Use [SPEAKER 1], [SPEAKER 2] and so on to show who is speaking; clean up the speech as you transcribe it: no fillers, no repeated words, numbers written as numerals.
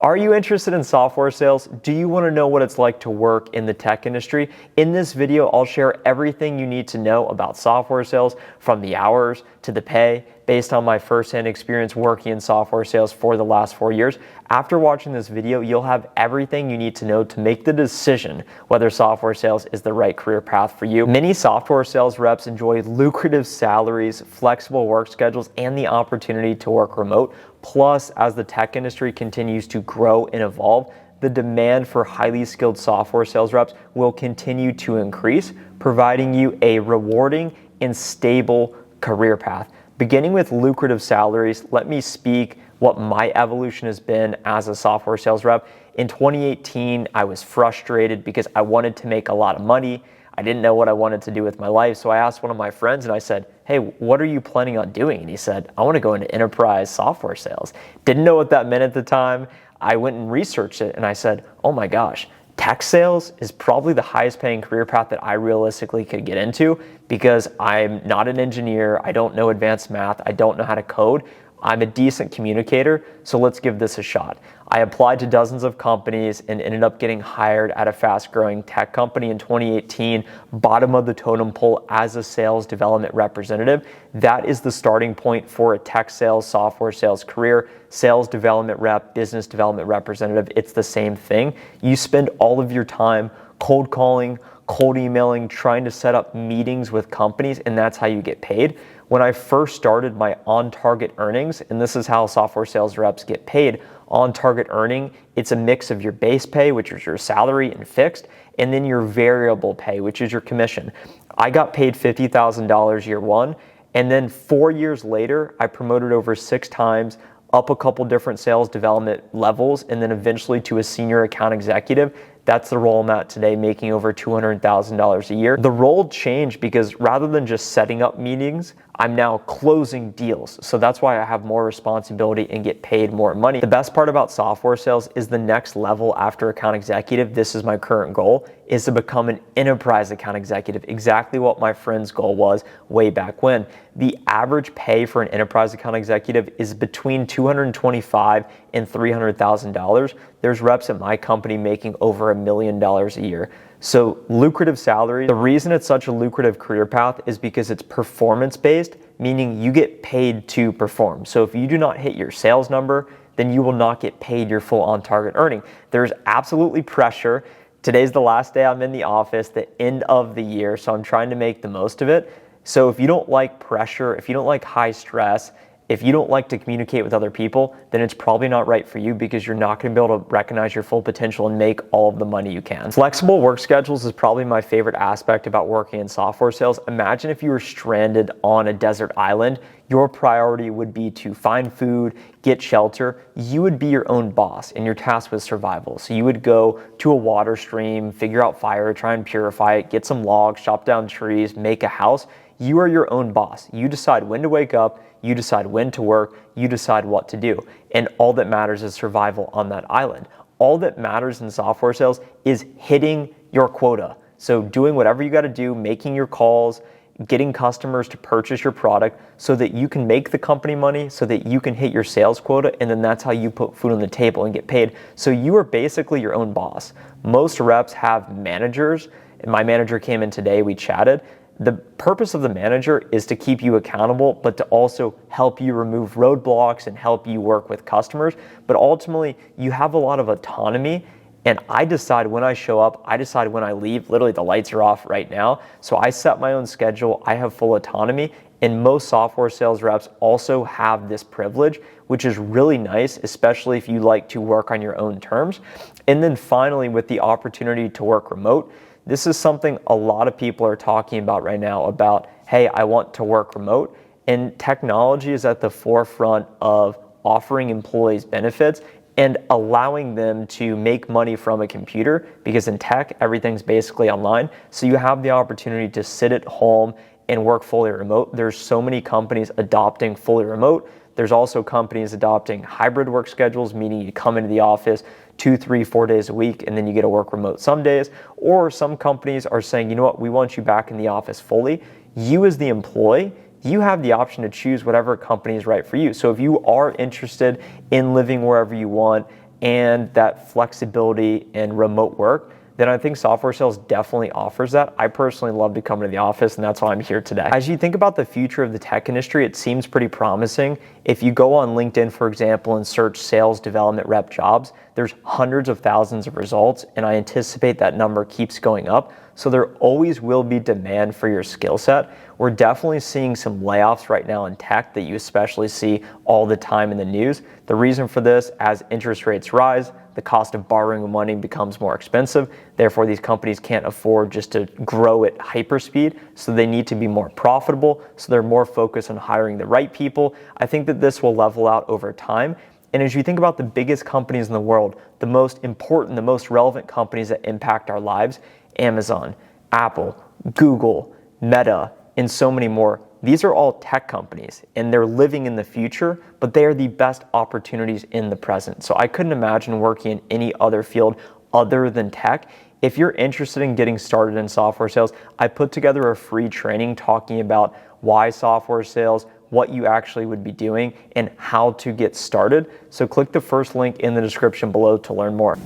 [SPEAKER 1] Are you interested in software sales? Do you want to know what it's like to work in the tech industry? In this video, I'll share everything you need to know about software sales, from the hours to the pay, based on my firsthand experience working in software sales for the last 4 years. After watching this video, you'll have everything you need to know to make the decision whether software sales is the right career path for you. Many software sales reps enjoy lucrative salaries, flexible work schedules, and the opportunity to work remote. Plus, as the tech industry continues to grow and evolve, the demand for highly skilled software sales reps will continue to increase, providing you a rewarding and stable career path. Beginning with lucrative salaries, let me speak what my evolution has been as a software sales rep. In 2018, I was frustrated because I wanted to make a lot of money. I didn't know what I wanted to do with my life. So I asked one of my friends and I said, "Hey, what are you planning on doing?" And he said, "I want to go into enterprise software sales." Didn't know what that meant at the time. I went and researched it and I said, "Oh my gosh, tech sales is probably the highest paying career path that I realistically could get into because I'm not an engineer. I don't know advanced math. I don't know how to code. I'm a decent communicator, so let's give this a shot." I applied to dozens of companies and ended up getting hired at a fast-growing tech company in 2018, bottom of the totem pole as a sales development representative. That is the starting point for a tech sales, software sales career. Sales development rep, business development representative, it's the same thing. You spend all of your time cold calling, cold emailing, trying to set up meetings with companies, and that's how you get paid. When I first started, my on-target earnings, and this is how software sales reps get paid, on-target earning, it's a mix of your base pay, which is your salary and fixed, and then your variable pay, which is your commission. I got paid $50,000 year one, and then 4 years later, I promoted over 6 times, up a couple different sales development levels, and then eventually to a senior account executive. That's the role I'm at today, making over $200,000 a year. The role changed because rather than just setting up meetings, I'm now closing deals. So that's why I have more responsibility and get paid more money. The best part about software sales is the next level after account executive. This is my current goal, is to become an enterprise account executive. Exactly what my friend's goal was way back when. The average pay for an enterprise account executive is between $225,000 and $300,000. There's reps at my company making over $1 million a year. So lucrative salaries. The reason it's such a lucrative career path is because it's performance-based, meaning you get paid to perform. So if you do not hit your sales number, then you will not get paid your full on-target earning. There's absolutely pressure. Today's the last day I'm in the office, the end of the year, so I'm trying to make the most of it. So if you don't like pressure, if you don't like high stress, if you don't like to communicate with other people, then it's probably not right for you because you're not going to be able to recognize your full potential and make all of the money you can. Flexible work schedules is probably my favorite aspect about working in software sales. Imagine if you were stranded on a desert island. Your priority would be to find food, get shelter. You would be your own boss and your task was survival. So you would go to a water stream, figure out fire, try and purify it, get some logs, chop down trees, make a house. You are your own boss. You decide when to wake up, you decide when to work, you decide what to do. And all that matters is survival on that island. All that matters in software sales is hitting your quota. So doing whatever you got to do, making your calls, getting customers to purchase your product so that you can make the company money, so that you can hit your sales quota, and then that's how you put food on the table and get paid. So you are basically your own boss. Most reps have managers, and my manager came in today, we chatted. The purpose of the manager is to keep you accountable, but to also help you remove roadblocks and help you work with customers. But ultimately, you have a lot of autonomy, and I decide when I show up, I decide when I leave. Literally, the lights are off right now. So I set my own schedule, I have full autonomy, and most software sales reps also have this privilege, which is really nice, especially if you like to work on your own terms. And then finally, with the opportunity to work remote, this is something a lot of people are talking about right now about, hey, I want to work remote. And technology is at the forefront of offering employees benefits and allowing them to make money from a computer, because in tech, everything's basically online. So you have the opportunity to sit at home and work fully remote. There's so many companies adopting fully remote. There's also companies adopting hybrid work schedules, meaning you come into the office 2, 3, 4 days a week, and then you get to work remote some days. Or some companies are saying, you know what, we want you back in the office fully. You as the employee, you have the option to choose whatever company is right for you. So if you are interested in living wherever you want and that flexibility and remote work, then I think software sales definitely offers that. I personally love to come to the office, and that's why I'm here today. As you think about the future of the tech industry, it seems pretty promising. If you go on LinkedIn, for example, and search sales development rep jobs, there's hundreds of thousands of results, and I anticipate that number keeps going up. So there always will be demand for your skill set. We're definitely seeing some layoffs right now in tech that you especially see all the time in the news. The reason for this, as interest rates rise, the cost of borrowing money becomes more expensive. Therefore, these companies can't afford just to grow at hyperspeed, so they need to be more profitable. So they're more focused on hiring the right people. I think that this will level out over time. And as you think about the biggest companies in the world, the most important, the most relevant companies that impact our lives, Amazon, Apple, Google, Meta, and so many more. These are all tech companies, and they're living in the future, but they are the best opportunities in the present. So I couldn't imagine working in any other field other than tech. If you're interested in getting started in software sales, I put together a free training talking about why software sales, what you actually would be doing, and how to get started. So click the first link in the description below to learn more.